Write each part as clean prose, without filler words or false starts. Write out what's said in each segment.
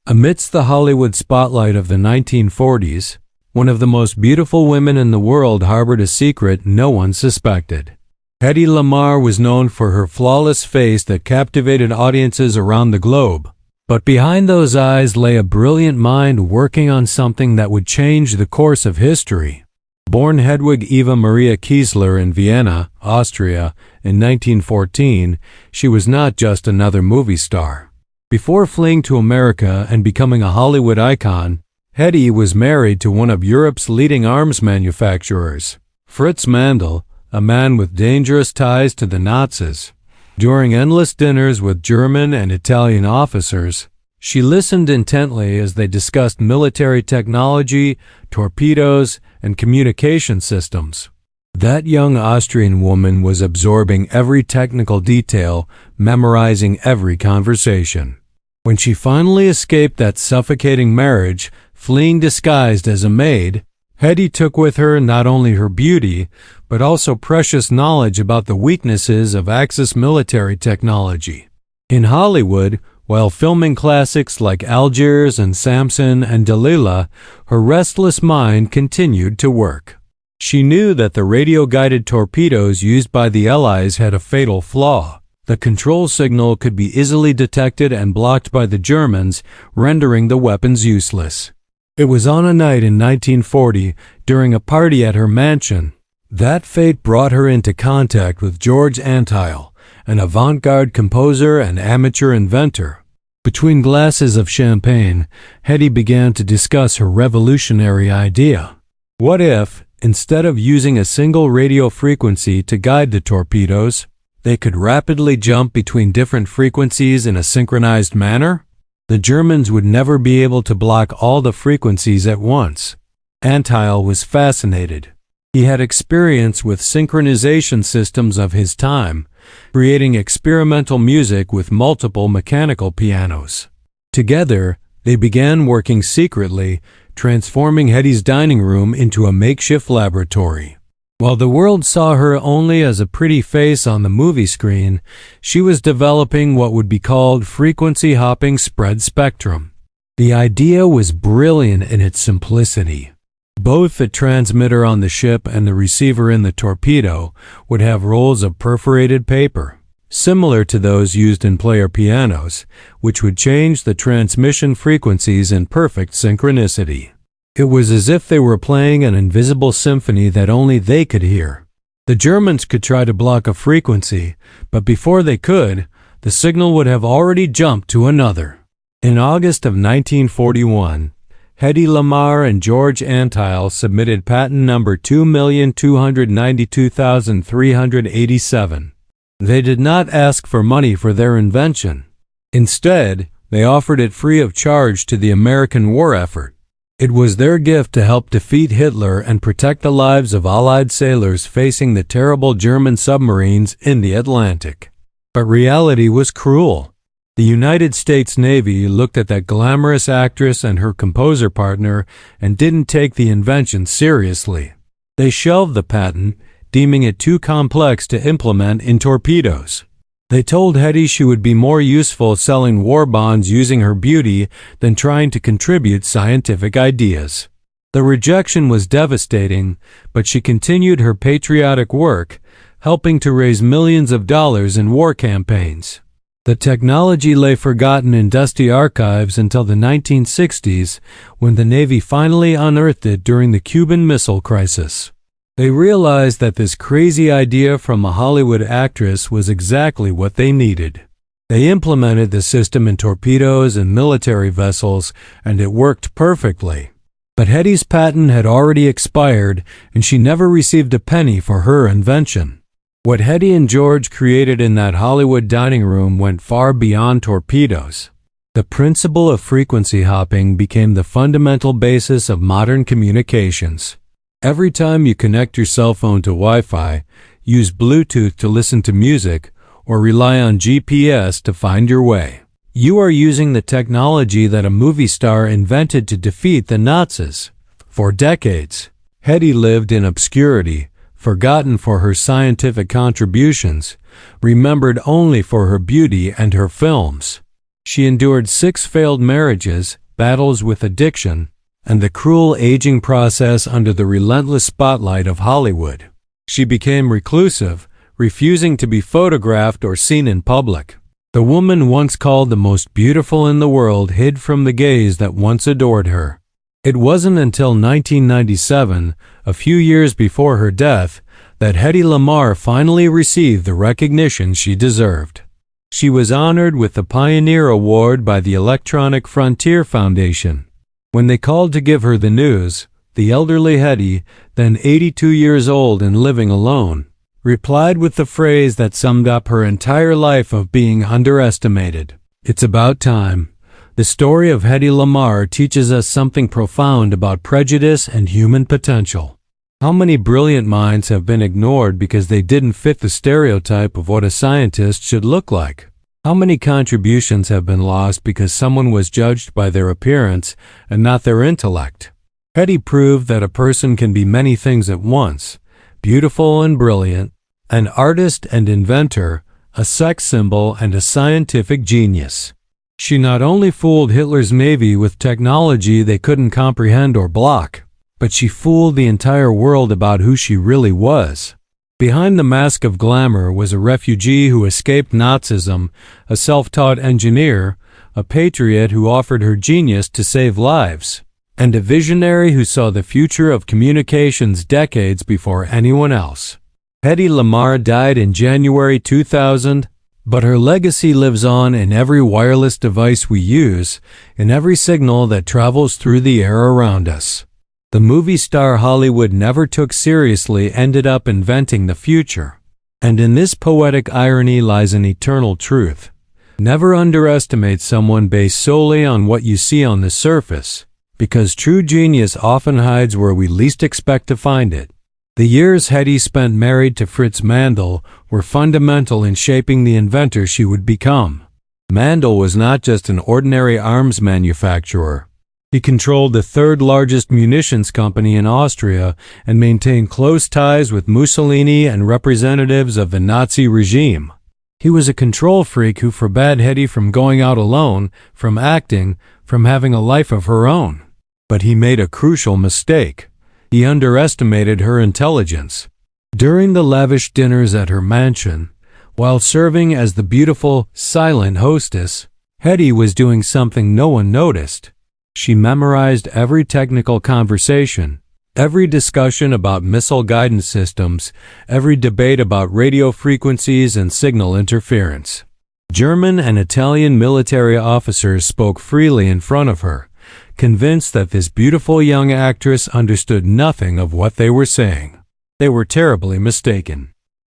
Amidst the Hollywood spotlight of the 1940s, one of the most beautiful women in the world harbored a secret no one suspected. Hedy Lamarr was known for her flawless face that captivated audiences around the globe. But behind those eyes lay a brilliant mind working on something that would change the course of history. Born Hedwig Eva Maria Kiesler in Vienna, Austria, in 1914, she was not just another movie star. Before fleeing to America and becoming a Hollywood icon, Hedy was married to one of Europe's leading arms manufacturers, Fritz Mandl, a man with dangerous ties to the Nazis. During endless dinners with German and Italian officers, she listened intently as they discussed military technology, torpedoes, and communication systems. That young Austrian woman was absorbing every technical detail, memorizing every conversation. When she finally escaped that suffocating marriage, fleeing disguised as a maid, Hedy took with her not only her beauty, but also precious knowledge about the weaknesses of Axis military technology. In Hollywood, while filming classics like Algiers and Samson and Delilah, her restless mind continued to work. She knew that the radio-guided torpedoes used by the Allies had a fatal flaw. The control signal could be easily detected and blocked by the Germans, rendering the weapons useless. It was on a night in 1940, during a party at her mansion, that fate brought her into contact with George Antheil, an avant-garde composer and amateur inventor. Between glasses of champagne, Hedy began to discuss her revolutionary idea. What if, instead of using a single radio frequency to guide the torpedoes, they could rapidly jump between different frequencies in a synchronized manner? The Germans would never be able to block all the frequencies at once. Antheil was fascinated. He had experience with synchronization systems of his time, creating experimental music with multiple mechanical pianos. Together, they began working secretly, transforming Hedy's dining room into a makeshift laboratory. While the world saw her only as a pretty face on the movie screen, she was developing what would be called frequency-hopping spread spectrum. The idea was brilliant in its simplicity. Both the transmitter on the ship and the receiver in the torpedo would have rolls of perforated paper, similar to those used in player pianos, which would change the transmission frequencies in perfect synchronicity. It was as if they were playing an invisible symphony that only they could hear. The Germans could try to block a frequency, but before they could, the signal would have already jumped to another. In August of 1941, Hedy Lamarr and George Antheil submitted patent number 2,292,387. They did not ask for money for their invention. Instead, they offered it free of charge to the American war effort. It was their gift to help defeat Hitler and protect the lives of Allied sailors facing the terrible German submarines in the Atlantic. But reality was cruel. The United States Navy looked at that glamorous actress and her composer partner and didn't take the invention seriously. They shelved the patent, deeming it too complex to implement in torpedoes. They told Hedy she would be more useful selling war bonds using her beauty than trying to contribute scientific ideas. The rejection was devastating, but she continued her patriotic work, helping to raise millions of dollars in war campaigns. The technology lay forgotten in dusty archives until the 1960s, when the Navy finally unearthed it during the Cuban Missile Crisis. They realized that this crazy idea from a Hollywood actress was exactly what they needed. They implemented the system in torpedoes and military vessels, and it worked perfectly. But Hedy's patent had already expired, and she never received a penny for her invention. What Hedy and George created in that Hollywood dining room went far beyond torpedoes. The principle of frequency hopping became the fundamental basis of modern communications. Every time you connect your cell phone to Wi-Fi, use Bluetooth to listen to music, or rely on GPS to find your way, you are using the technology that a movie star invented to defeat the Nazis. For decades, Hedy lived in obscurity, forgotten for her scientific contributions, remembered only for her beauty and her films. She endured 6 failed marriages, battles with addiction, and the cruel aging process under the relentless spotlight of Hollywood. She became reclusive, refusing to be photographed or seen in public. The woman once called the most beautiful in the world hid from the gaze that once adored her. It wasn't until 1997, a few years before her death, that Hedy Lamarr finally received the recognition she deserved. She was honored with the Pioneer Award by the Electronic Frontier Foundation. When they called to give her the news, the elderly Hedy, then 82 years old and living alone, replied with the phrase that summed up her entire life of being underestimated. "It's about time." The story of Hedy Lamarr teaches us something profound about prejudice and human potential. How many brilliant minds have been ignored because they didn't fit the stereotype of what a scientist should look like? How many contributions have been lost because someone was judged by their appearance and not their intellect? Hedy proved that a person can be many things at once: beautiful and brilliant, an artist and inventor, a sex symbol, and a scientific genius. She not only fooled Hitler's Navy with technology they couldn't comprehend or block, but she fooled the entire world about who she really was. Behind the mask of glamour was a refugee who escaped Nazism, a self-taught engineer, a patriot who offered her genius to save lives, and a visionary who saw the future of communications decades before anyone else. Hedy Lamarr died in January 2000, but her legacy lives on in every wireless device we use, in every signal that travels through the air around us. The movie star Hollywood never took seriously ended up inventing the future. And in this poetic irony lies an eternal truth. Never underestimate someone based solely on what you see on the surface, because true genius often hides where we least expect to find it. The years Hedy spent married to Fritz Mandl were fundamental in shaping the inventor she would become. Mandl was not just an ordinary arms manufacturer. He controlled the third largest munitions company in Austria and maintained close ties with Mussolini and representatives of the Nazi regime. He was a control freak who forbade Hedy from going out alone, from acting, from having a life of her own. But he made a crucial mistake. He underestimated her intelligence. During the lavish dinners at her mansion, while serving as the beautiful, silent hostess, Hedy was doing something no one noticed. She memorized every technical conversation, every discussion about missile guidance systems, every debate about radio frequencies and signal interference. German and Italian military officers spoke freely in front of her, convinced that this beautiful young actress understood nothing of what they were saying. They were terribly mistaken.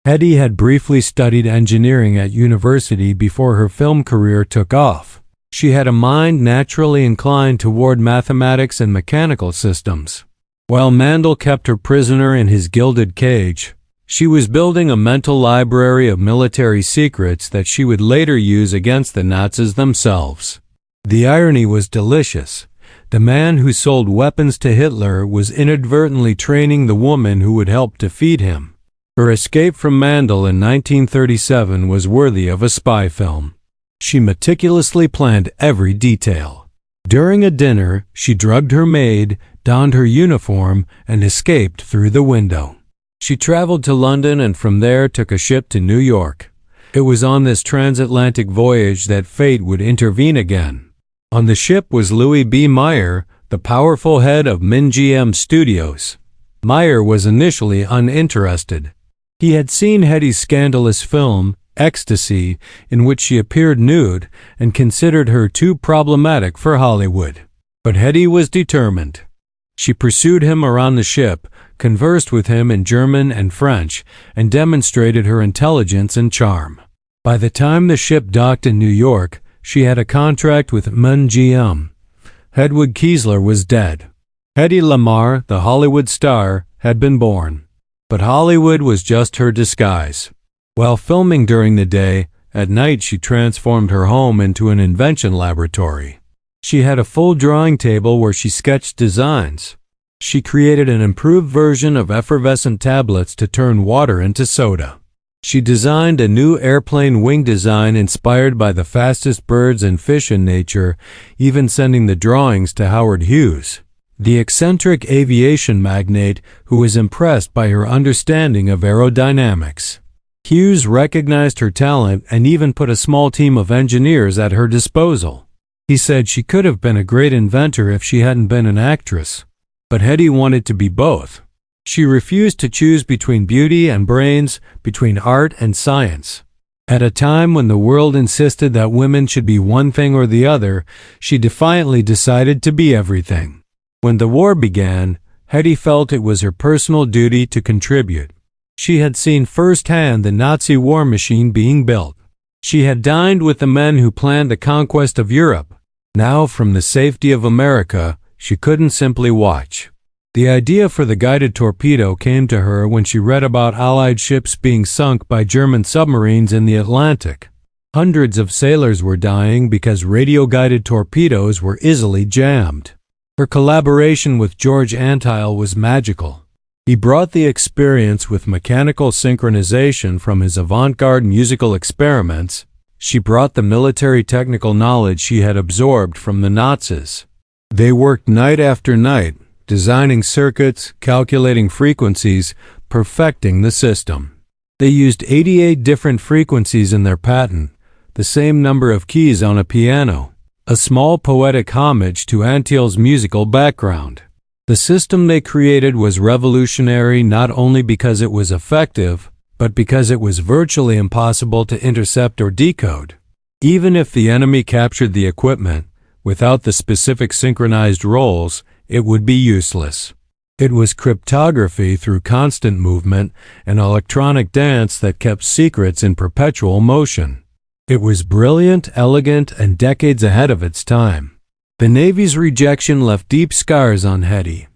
Hedy had briefly studied engineering at university before her film career took off. She had a mind naturally inclined toward mathematics and mechanical systems. While Mandl kept her prisoner in his gilded cage, she was building a mental library of military secrets that she would later use against the Nazis themselves. The irony was delicious. The man who sold weapons to Hitler was inadvertently training the woman who would help defeat him. Her escape from Mandl in 1937 was worthy of a spy film. She meticulously planned every detail. During a dinner, she drugged her maid, donned her uniform, and escaped through the window. She traveled to London and from there took a ship to New York. It was on this transatlantic voyage that fate would intervene again. On the ship was Louis B. Mayer, the powerful head of MGM Studios. Mayer was initially uninterested. He had seen Hedy's scandalous film, Ecstasy, in which she appeared nude, and considered her too problematic for Hollywood. But Hedy was determined. She pursued him around the ship, conversed with him in German and French, and demonstrated her intelligence and charm. By the time the ship docked in New York, she had a contract with MGM. Hedwig Kiesler was dead. Hedy Lamarr, the Hollywood star, had been born. But Hollywood was just her disguise. While filming during the day, at night she transformed her home into an invention laboratory. She had a full drawing table where she sketched designs. She created an improved version of effervescent tablets to turn water into soda. She designed a new airplane wing design inspired by the fastest birds and fish in nature, even sending the drawings to Howard Hughes, the eccentric aviation magnate who was impressed by her understanding of aerodynamics. Hughes recognized her talent and even put a small team of engineers at her disposal. He said she could have been a great inventor if she hadn't been an actress. But Hetty wanted to be both. She refused to choose between beauty and brains, between art and science. At a time when the world insisted that women should be one thing or the other, she defiantly decided to be everything. When the war began, Hetty felt it was her personal duty to contribute. She had seen firsthand the Nazi war machine being built. She had dined with the men who planned the conquest of Europe. Now, from the safety of America, she couldn't simply watch. The idea for the guided torpedo came to her when she read about Allied ships being sunk by German submarines in the Atlantic. Hundreds of sailors were dying because radio-guided torpedoes were easily jammed. Her collaboration with George Antheil was magical. He brought the experience with mechanical synchronization from his avant-garde musical experiments. She brought the military technical knowledge she had absorbed from the Nazis. They worked night after night, designing circuits, calculating frequencies, perfecting the system. They used 88 different frequencies in their patent, the same number of keys on a piano, a small poetic homage to Antheil's musical background. The system they created was revolutionary not only because it was effective, but because it was virtually impossible to intercept or decode. Even if the enemy captured the equipment, without the specific synchronized roles, it would be useless. It was cryptography through constant movement, an electronic dance that kept secrets in perpetual motion. It was brilliant, elegant, and decades ahead of its time. The Navy's rejection left deep scars on Hetty.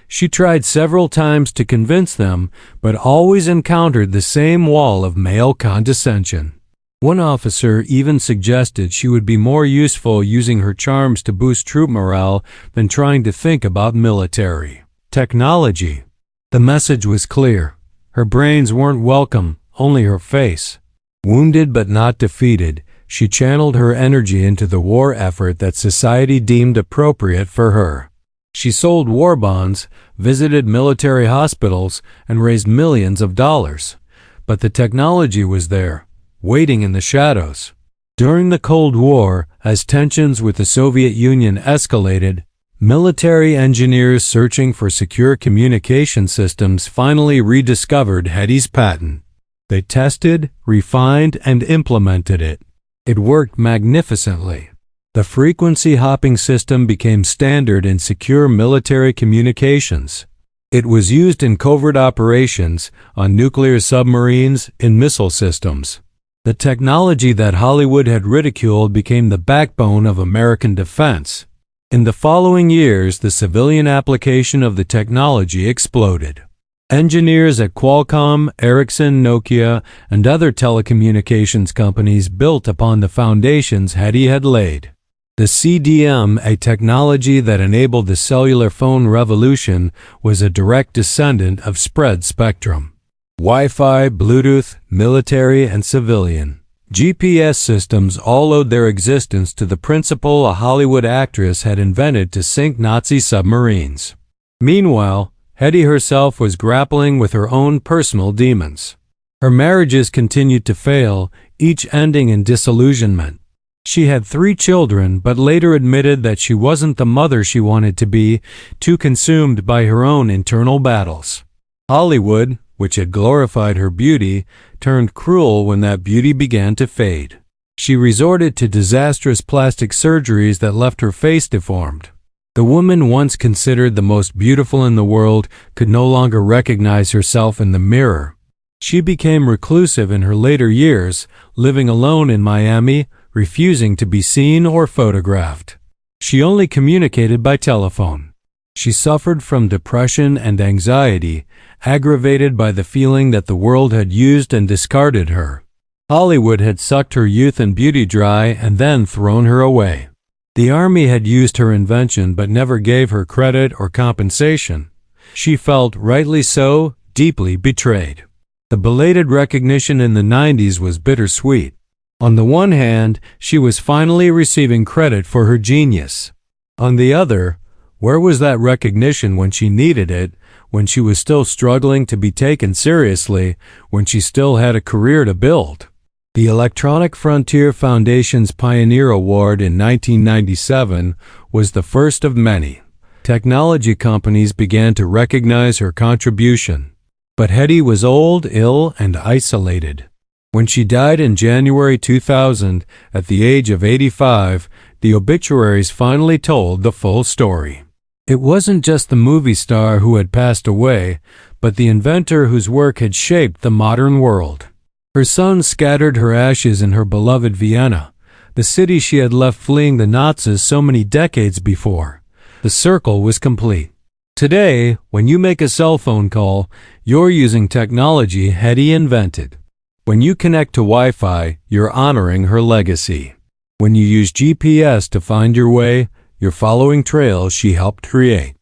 She tried several times to convince them, but always encountered the same wall of male condescension. One officer even suggested she would be more useful using her charms to boost troop morale than trying to think about military technology. The message was clear. Her brains weren't welcome, only her face. Wounded but not defeated, she channeled her energy into the war effort that society deemed appropriate for her. She sold war bonds, visited military hospitals, and raised millions of dollars. But the technology was there, waiting in the shadows. During the Cold War, as tensions with the Soviet Union escalated, military engineers searching for secure communication systems finally rediscovered Hetty's patent. They tested, refined, and implemented it. It worked magnificently. The frequency hopping system became standard in secure military communications. It was used in covert operations, on nuclear submarines, in missile systems. The technology that Hollywood had ridiculed became the backbone of American defense. In the following years, the civilian application of the technology exploded. Engineers at Qualcomm, Ericsson, Nokia, and other telecommunications companies built upon the foundations Hetty had laid. The CDM, a technology that enabled the cellular phone revolution, was a direct descendant of spread spectrum. Wi-Fi, Bluetooth, military, and civilian GPS systems all owed their existence to the principle a Hollywood actress had invented to sink Nazi submarines. Meanwhile, Hetty herself was grappling with her own personal demons. Her marriages continued to fail, each ending in disillusionment. She had 3 children, but later admitted that she wasn't the mother she wanted to be, too consumed by her own internal battles. Hollywood, which had glorified her beauty, turned cruel when that beauty began to fade. She resorted to disastrous plastic surgeries that left her face deformed. The woman once considered the most beautiful in the world could no longer recognize herself in the mirror. She became reclusive in her later years, living alone in Miami, refusing to be seen or photographed. She only communicated by telephone. She suffered from depression and anxiety, aggravated by the feeling that the world had used and discarded her. Hollywood had sucked her youth and beauty dry and then thrown her away. The Army had used her invention but never gave her credit or compensation. She felt, rightly so, deeply betrayed. The belated recognition in the 90s was bittersweet. On the one hand, she was finally receiving credit for her genius. On the other, where was that recognition when she needed it, when she was still struggling to be taken seriously, when she still had a career to build? The Electronic Frontier Foundation's Pioneer Award in 1997 was the first of many. Technology companies began to recognize her contribution. But Hedy was old, ill, and isolated. When she died in January 2000, at the age of 85, the obituaries finally told the full story. It wasn't just the movie star who had passed away, but the inventor whose work had shaped the modern world. Her sons scattered her ashes in her beloved Vienna, the city she had left fleeing the Nazis so many decades before. The circle was complete. Today, when you make a cell phone call, you're using technology Hedy invented. When you connect to Wi-Fi, you're honoring her legacy. When you use GPS to find your way, you're following trails she helped create.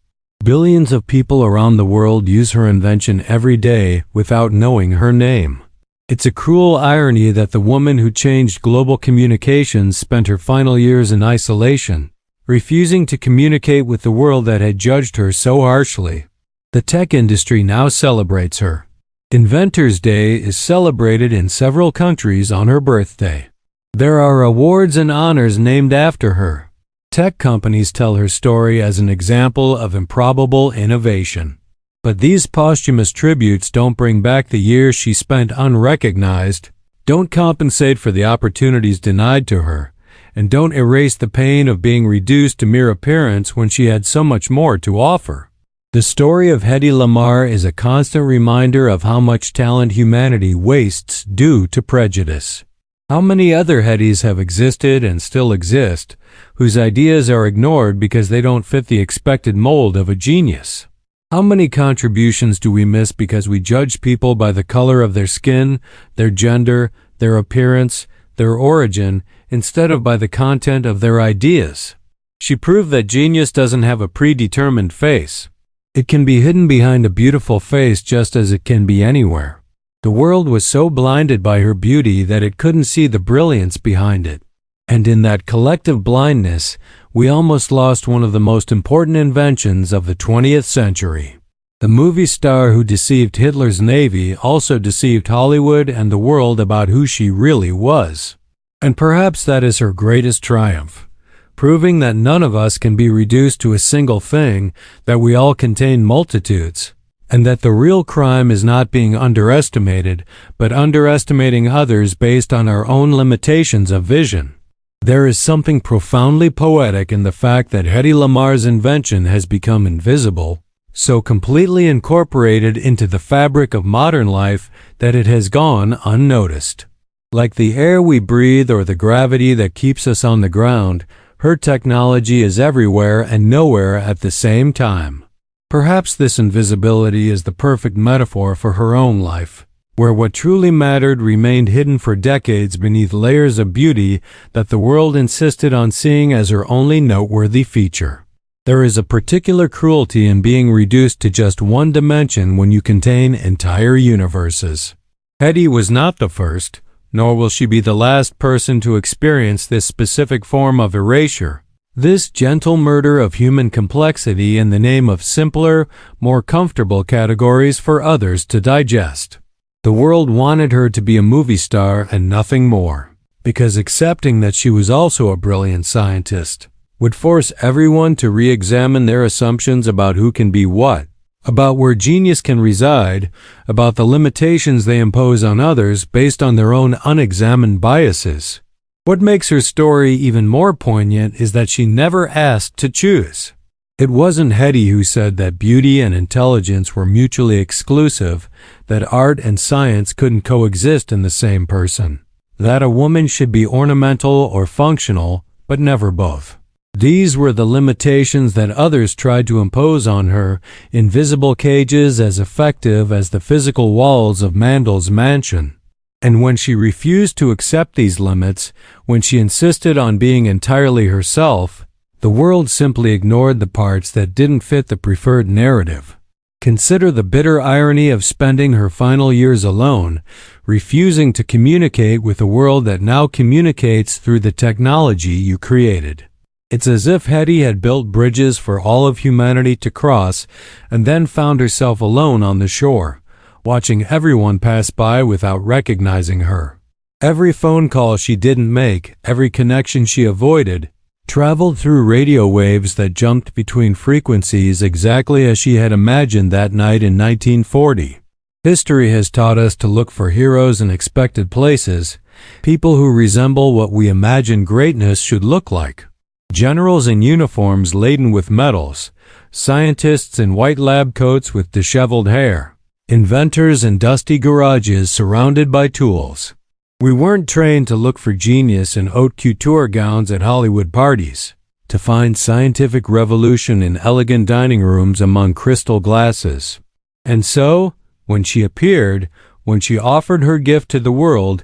Billions of people around the world use her invention every day without knowing her name. It's a cruel irony that the woman who changed global communications spent her final years in isolation, refusing to communicate with the world that had judged her so harshly. The tech industry now celebrates her. Inventors' Day is celebrated in several countries on her birthday. There are awards and honors named after her. Tech companies tell her story as an example of improbable innovation. But these posthumous tributes don't bring back the years she spent unrecognized, don't compensate for the opportunities denied to her, and don't erase the pain of being reduced to mere appearance when she had so much more to offer. The story of Hedy Lamarr is a constant reminder of how much talent humanity wastes due to prejudice. How many other Hedys have existed and still exist, whose ideas are ignored because they don't fit the expected mold of a genius? How many contributions do we miss because we judge people by the color of their skin, their gender, their appearance, their origin, instead of by the content of their ideas? She proved that genius doesn't have a predetermined face. It can be hidden behind a beautiful face just as it can be anywhere. The world was so blinded by her beauty that it couldn't see the brilliance behind it. And in that collective blindness, we almost lost one of the most important inventions of the 20th century. The movie star who deceived Hitler's Navy also deceived Hollywood and the world about who she really was. And perhaps that is her greatest triumph, proving that none of us can be reduced to a single thing, that we all contain multitudes, and that the real crime is not being underestimated, but underestimating others based on our own limitations of vision. There is something profoundly poetic in the fact that Hedy Lamarr's invention has become invisible, so completely incorporated into the fabric of modern life that it has gone unnoticed. Like the air we breathe or the gravity that keeps us on the ground, her technology is everywhere and nowhere at the same time. Perhaps this invisibility is the perfect metaphor for her own life, where what truly mattered remained hidden for decades beneath layers of beauty that the world insisted on seeing as her only noteworthy feature. There is a particular cruelty in being reduced to just one dimension when you contain entire universes. Hedy was not the first, nor will she be the last person to experience this specific form of erasure. This gentle murder of human complexity in the name of simpler, more comfortable categories for others to digest. The world wanted her to be a movie star and nothing more, because accepting that she was also a brilliant scientist would force everyone to re-examine their assumptions about who can be what, about where genius can reside, about the limitations they impose on others based on their own unexamined biases. What makes her story even more poignant is that she never asked to choose. It wasn't Hedy who said that beauty and intelligence were mutually exclusive, that art and science couldn't coexist in the same person, that a woman should be ornamental or functional, but never both. These were the limitations that others tried to impose on her, invisible cages as effective as the physical walls of Mandel's mansion. And when she refused to accept these limits, when she insisted on being entirely herself, the world simply ignored the parts that didn't fit the preferred narrative. Consider the bitter irony of spending her final years alone, refusing to communicate with a world that now communicates through the technology you created. It's as if Hetty had built bridges for all of humanity to cross and then found herself alone on the shore, watching everyone pass by without recognizing her. Every phone call she didn't make, every connection she avoided, traveled through radio waves that jumped between frequencies exactly as she had imagined that night in 1940. History has taught us to look for heroes in expected places, people who resemble what we imagine greatness should look like. Generals in uniforms laden with medals, scientists in white lab coats with disheveled hair, inventors in dusty garages surrounded by tools. We weren't trained to look for genius in haute couture gowns at Hollywood parties, to find scientific revolution in elegant dining rooms among crystal glasses. And so, when she appeared, when she offered her gift to the world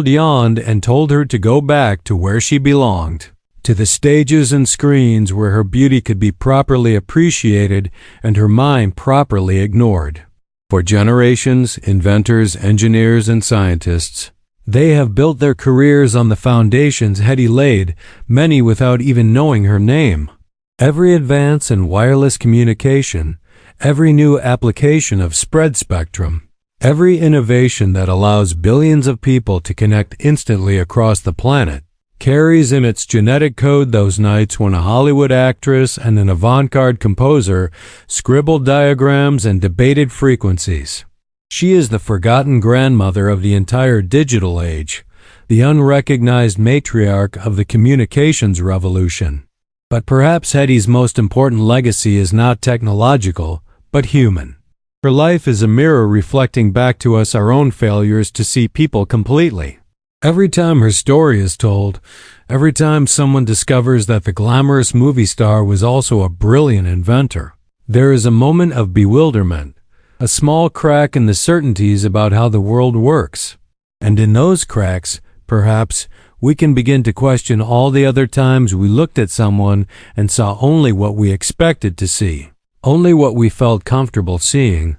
yawned and told her to go back to where she belonged, to the stages and screens where her beauty could be properly appreciated and her mind properly ignored. For generations, inventors, engineers, and scientists, they have built their careers on the foundations Hetty laid, many without even knowing her name. Every advance in wireless communication, every new application of spread spectrum, every innovation that allows billions of people to connect instantly across the planet, carries in its genetic code those nights when a Hollywood actress and an avant-garde composer scribbled diagrams and debated frequencies. She is the forgotten grandmother of the entire digital age, the unrecognized matriarch of the communications revolution. But perhaps Hetty's most important legacy is not technological, but human. Her life is a mirror reflecting back to us our own failures to see people completely. Every time her story is told, every time someone discovers that the glamorous movie star was also a brilliant inventor, there is a moment of bewilderment, a small crack in the certainties about how the world works. And in those cracks, perhaps, we can begin to question all the other times we looked at someone and saw only what we expected to see, only what we felt comfortable seeing,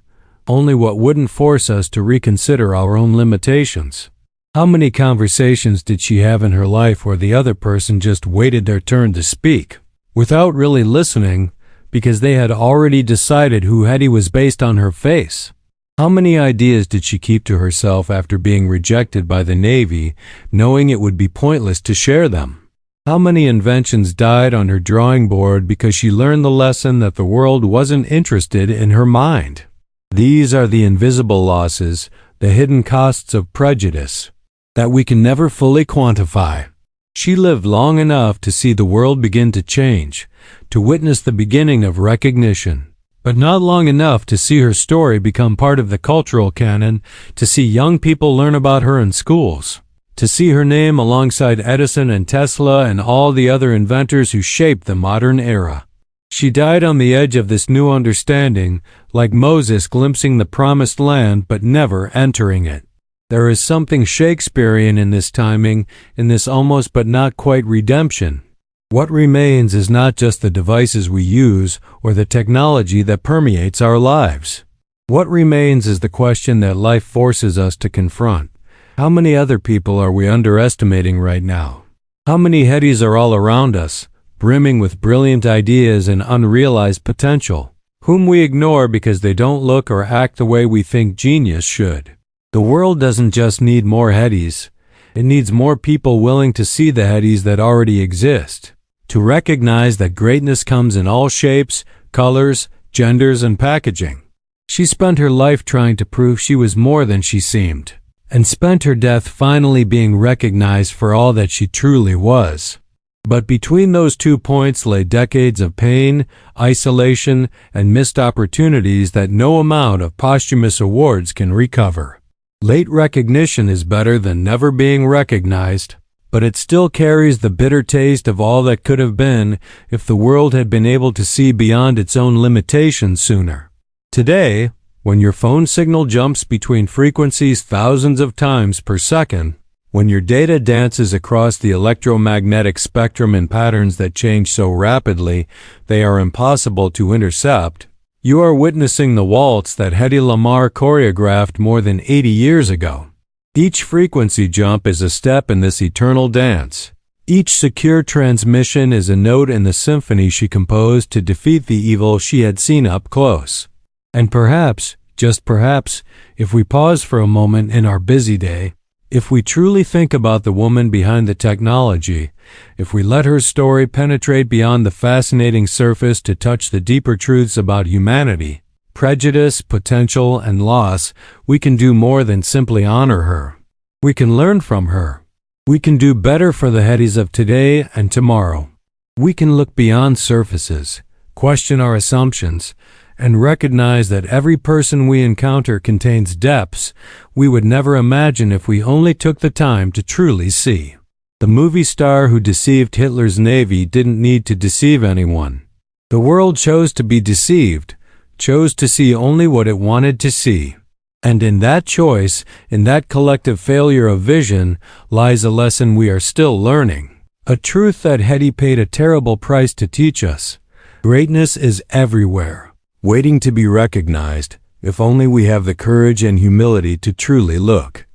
only what wouldn't force us to reconsider our own limitations. How many conversations did she have in her life where the other person just waited their turn to speak, without really listening, because they had already decided who Hetty was based on her face? How many ideas did she keep to herself after being rejected by the Navy, knowing it would be pointless to share them? How many inventions died on her drawing board because she learned the lesson that the world wasn't interested in her mind? These are the invisible losses, the hidden costs of prejudice, that we can never fully quantify. She lived long enough to see the world begin to change, to witness the beginning of recognition, but not long enough to see her story become part of the cultural canon, to see young people learn about her in schools, to see her name alongside Edison and Tesla and all the other inventors who shaped the modern era. She died on the edge of this new understanding, like Moses glimpsing the promised land but never entering it. There is something Shakespearean in this timing, in this almost but not quite redemption. What remains is not just the devices we use or the technology that permeates our lives. What remains is the question that life forces us to confront. How many other people are we underestimating right now? How many Hettys are all around us, brimming with brilliant ideas and unrealized potential, whom we ignore because they don't look or act the way we think genius should? The world doesn't just need more Hettys. It needs more people willing to see the Hettys that already exist, to recognize that greatness comes in all shapes, colors, genders, and packaging. She spent her life trying to prove she was more than she seemed, and spent her death finally being recognized for all that she truly was. But between those 2 points lay decades of pain, isolation, and missed opportunities that no amount of posthumous awards can recover. Late recognition is better than never being recognized, but it still carries the bitter taste of all that could have been if the world had been able to see beyond its own limitations sooner. Today, when your phone signal jumps between frequencies thousands of times per second, when your data dances across the electromagnetic spectrum in patterns that change so rapidly they are impossible to intercept, You are witnessing the waltz that Hedy Lamarr choreographed more than 80 years ago. Each frequency jump is a step in this eternal dance. Each secure transmission is a note in the symphony she composed to defeat the evil she had seen up close. And perhaps, just perhaps, if we pause for a moment in our busy day, if we truly think about the woman behind the technology, if we let her story penetrate beyond the fascinating surface to touch the deeper truths about humanity, prejudice, potential, and loss, we can do more than simply honor her. We can learn from her. We can do better for the Hedys of today and tomorrow. We can look beyond surfaces, question our assumptions, and recognize that every person we encounter contains depths we would never imagine if we only took the time to truly see. The movie star who deceived Hitler's navy didn't need to deceive anyone. The world chose to be deceived, chose to see only what it wanted to see. And in that choice, in that collective failure of vision, lies a lesson we are still learning. A truth that Hedy paid a terrible price to teach us. Greatness is everywhere, waiting to be recognized, if only we have the courage and humility to truly look.